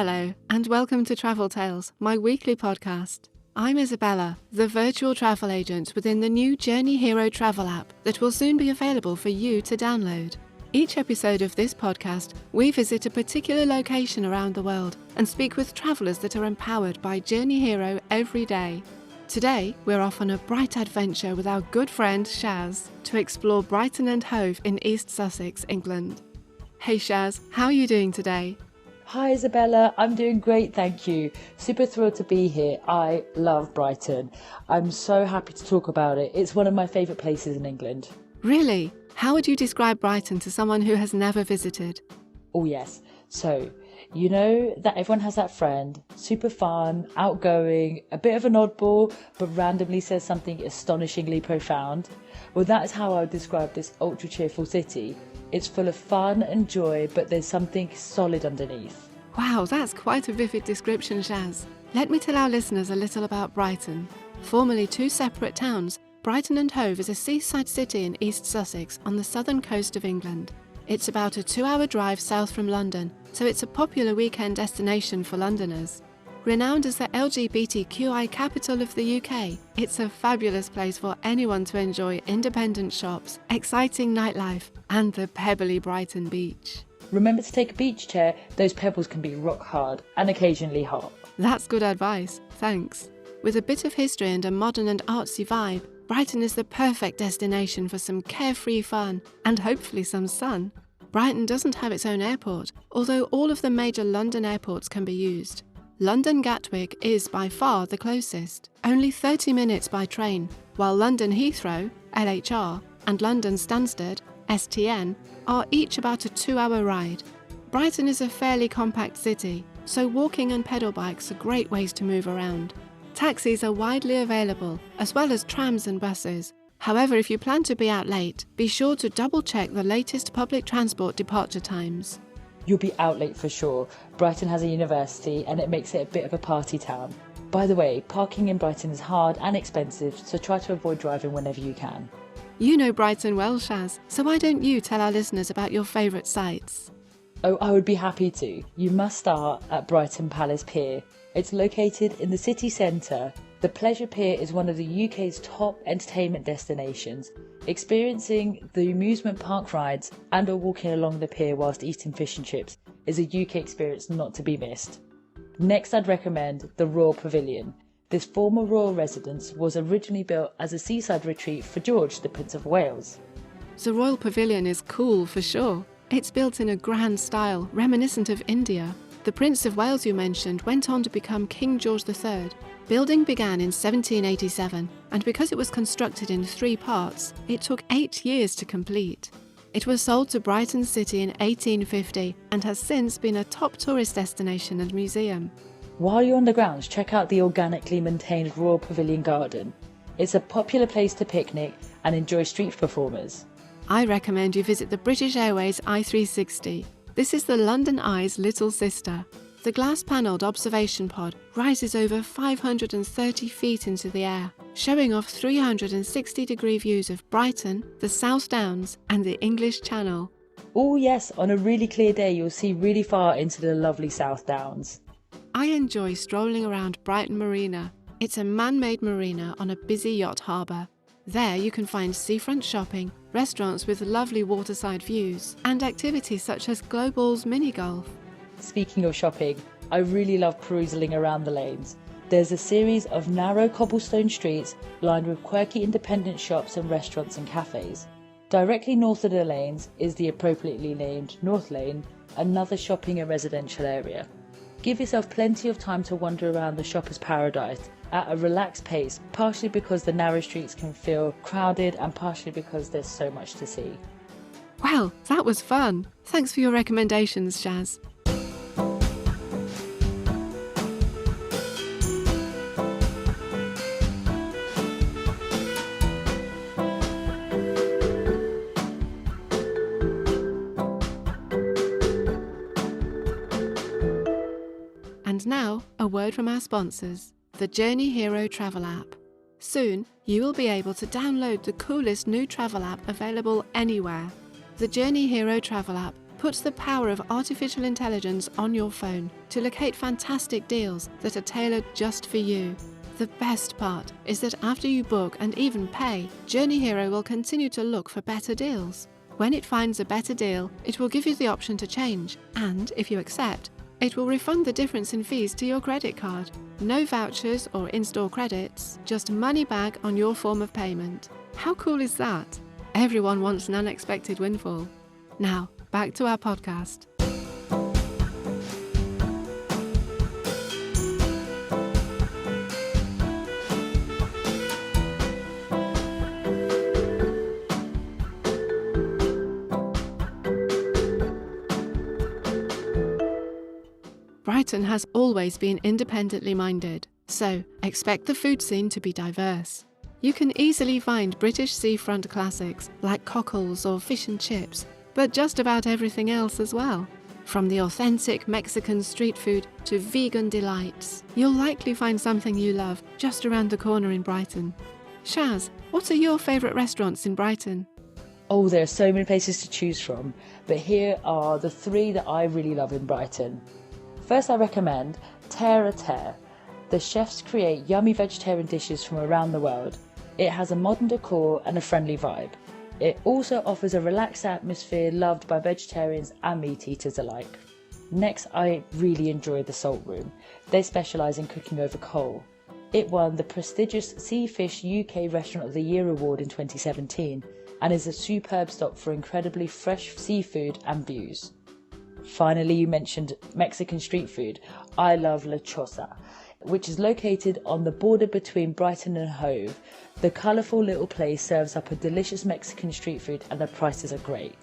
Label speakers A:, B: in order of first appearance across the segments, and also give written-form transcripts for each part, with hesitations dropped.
A: Hello, and welcome to Travel Tales, my weekly podcast. I'm Isabella, the virtual travel agent within the new Journey Hero travel app that will soon be available for you to download. Each episode of this podcast, we visit a particular location around the world and speak with travellers that are empowered by Journey Hero every day. Today, we're off on a bright adventure with our good friend Shaz to explore Brighton and Hove in East Sussex, England. Hey Shaz, how are you doing today?
B: Hi Isabella, I'm doing great, thank you. Super thrilled to be here. I love Brighton. I'm so happy to talk about it. It's one of my favourite places in England.
A: Really? How would you describe Brighton to someone who has never visited?
B: Oh yes, so you know that everyone has that friend, super fun, outgoing, a bit of an oddball, but randomly says something astonishingly profound? Well, that is how I would describe this ultra cheerful city. It's full of fun and joy, but there's something solid underneath.
A: Wow, that's quite a vivid description, Shaz. Let me tell our listeners a little about Brighton. Formerly two separate towns, Brighton and Hove is a seaside city in East Sussex on the southern coast of England. It's about a 2-hour drive south from London, so it's a popular weekend destination for Londoners. Renowned as the LGBTQI capital of the UK, it's a fabulous place for anyone to enjoy independent shops, exciting nightlife, and the pebbly Brighton beach.
B: Remember to take a beach chair, those pebbles can be rock hard and occasionally hot.
A: That's good advice, thanks. With a bit of history and a modern and artsy vibe, Brighton is the perfect destination for some carefree fun and hopefully some sun. Brighton doesn't have its own airport, although all of the major London airports can be used. London Gatwick is by far the closest, only 30 minutes by train, while London Heathrow, LHR, and London Stansted, STN, are each about a 2-hour ride. Brighton is a fairly compact city, so walking and pedal bikes are great ways to move around. Taxis are widely available, as well as trams and buses. However, if you plan to be out late, be sure to double-check the latest public transport departure times.
B: You'll be out late for sure. Brighton has a university and it makes it a bit of a party town. By the way, parking in Brighton is hard and expensive, so try to avoid driving whenever you can.
A: You know Brighton well, Shaz, so why don't you tell our listeners about your favourite sites?
B: Oh, I would be happy to. You must start at Brighton Palace Pier. It's located in the city centre. The Pleasure Pier is one of the UK's top entertainment destinations. Experiencing the amusement park rides and or walking along the pier whilst eating fish and chips is a UK experience not to be missed. Next, I'd recommend the Royal Pavilion. This former royal residence was originally built as a seaside retreat for George, the Prince of Wales.
A: The Royal Pavilion is cool for sure. It's built in a grand style, reminiscent of India. The Prince of Wales you mentioned went on to become King George III. Building began in 1787, and because it was constructed in 3 parts, it took 8 years to complete. It was sold to Brighton City in 1850 and has since been a top tourist destination and museum.
B: While you're on the grounds, check out the organically maintained Royal Pavilion Garden. It's a popular place to picnic and enjoy street performers.
A: I recommend you visit the British Airways i360. This is the London Eye's little sister. The glass-panelled observation pod rises over 530 feet into the air, showing off 360-degree views of Brighton, the South Downs and the English Channel.
B: Oh yes, on a really clear day you'll see really far into the lovely South Downs.
A: I enjoy strolling around Brighton Marina. It's a man-made marina on a busy yacht harbour. There you can find seafront shopping, restaurants with lovely waterside views, and activities such as Global's mini-golf.
B: Speaking of shopping, I really love perusing around the lanes. There's a series of narrow cobblestone streets lined with quirky independent shops and restaurants and cafes. Directly north of the lanes is the appropriately named North Lane, another shopping and residential area. Give yourself plenty of time to wander around the shopper's paradise at a relaxed pace, partially because the narrow streets can feel crowded and partially because there's so much to see.
A: Well, that was fun. Thanks for your recommendations, Shaz. And now, a word from our sponsors, the Journey Hero travel app. Soon, you will be able to download the coolest new travel app available anywhere. The Journey Hero travel app puts the power of artificial intelligence on your phone to locate fantastic deals that are tailored just for you. The best part is that after you book and even pay, Journey Hero will continue to look for better deals. When it finds a better deal, it will give you the option to change, and if you accept, it will refund the difference in fees to your credit card. No vouchers or in-store credits, just money back on your form of payment. How cool is that? Everyone wants an unexpected windfall. Now, back to our podcast. Brighton has always been independently minded, so expect the food scene to be diverse. You can easily find British seafront classics like cockles or fish and chips, but just about everything else as well. From the authentic Mexican street food to vegan delights, you'll likely find something you love just around the corner in Brighton. Shaz, what are your favourite restaurants in Brighton?
B: Oh, there are so many places to choose from, but here are the 3 that I really love in Brighton. First, I recommend Terre à Terre. The chefs create yummy vegetarian dishes from around the world. It has a modern decor and a friendly vibe. It also offers a relaxed atmosphere loved by vegetarians and meat eaters alike. Next, I really enjoy the Salt Room. They specialise in cooking over coal. It won the prestigious Seafish UK Restaurant of the Year award in 2017 and is a superb stop for incredibly fresh seafood and views. Finally, you mentioned Mexican street food. I love La Choza, which is located on the border between Brighton and Hove. The colourful little place serves up a delicious Mexican street food and the prices are great.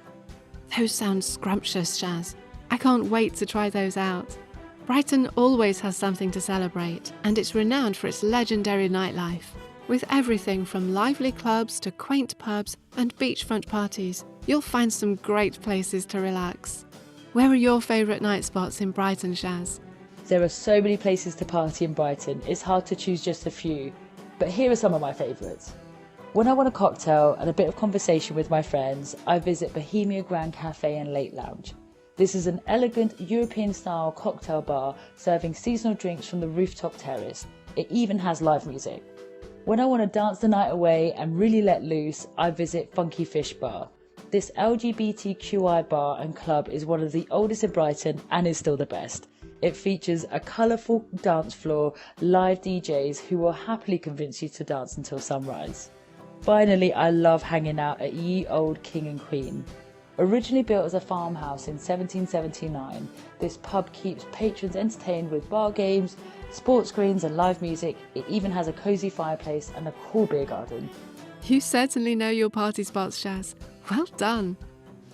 A: Those sound scrumptious, Shaz. I can't wait to try those out. Brighton always has something to celebrate, and it's renowned for its legendary nightlife. With everything from lively clubs to quaint pubs and beachfront parties, you'll find some great places to relax. Where are your favourite night spots in Brighton, Shaz?
B: There are so many places to party in Brighton, it's hard to choose just a few, but here are some of my favourites. When I want a cocktail and a bit of conversation with my friends, I visit Bohemia Grand Cafe and Late Lounge. This is an elegant European-style cocktail bar serving seasonal drinks from the rooftop terrace. It even has live music. When I want to dance the night away and really let loose, I visit Funky Fish Bar. This LGBTQI bar and club is one of the oldest in Brighton and is still the best. It features a colourful dance floor, live DJs who will happily convince you to dance until sunrise. Finally, I love hanging out at Ye Old King and Queen. Originally built as a farmhouse in 1779, this pub keeps patrons entertained with bar games, sports screens and live music. It even has a cosy fireplace and a cool beer garden.
A: You certainly know your party spots, Shaz. Well done.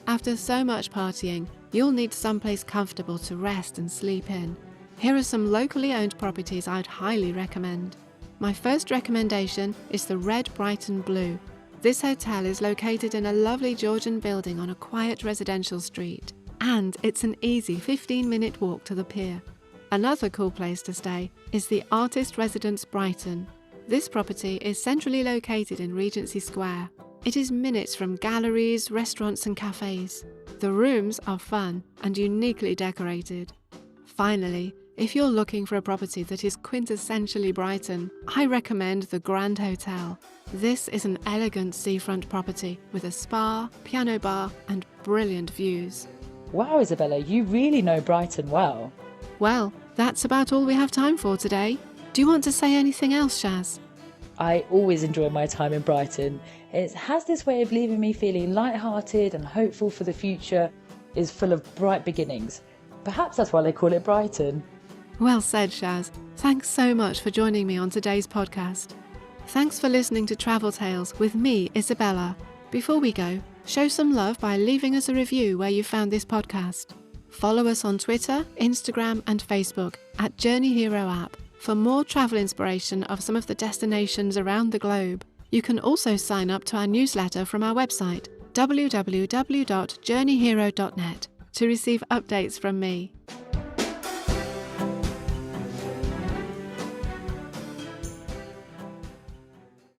A: After so much partying, you'll need someplace comfortable to rest and sleep in. Here are some locally owned properties I'd highly recommend. My first recommendation is the Red Brighton Blue. This hotel is located in a lovely Georgian building on a quiet residential street, and it's an easy 15-minute walk to the pier. Another cool place to stay is the Artist Residence Brighton. This property is centrally located in Regency Square. It is minutes from galleries, restaurants and cafes. The rooms are fun and uniquely decorated. Finally, if you're looking for a property that is quintessentially Brighton, I recommend the Grand Hotel. This is an elegant seafront property with a spa, piano bar and brilliant views.
B: Wow, Isabella, you really know Brighton well.
A: Well, that's about all we have time for today. Do you want to say anything else, Shaz?
B: I always enjoy my time in Brighton. It has this way of leaving me feeling light-hearted and hopeful for the future. It's full of bright beginnings. Perhaps that's why they call it Brighton.
A: Well said, Shaz. Thanks so much for joining me on today's podcast. Thanks for listening to Travel Tales with me, Isabella. Before we go, show some love by leaving us a review where you found this podcast. Follow us on Twitter, Instagram and Facebook at Journey Hero app for more travel inspiration of some of the destinations around the globe. You can also sign up to our newsletter from our website, www.journeyhero.net, to receive updates from me.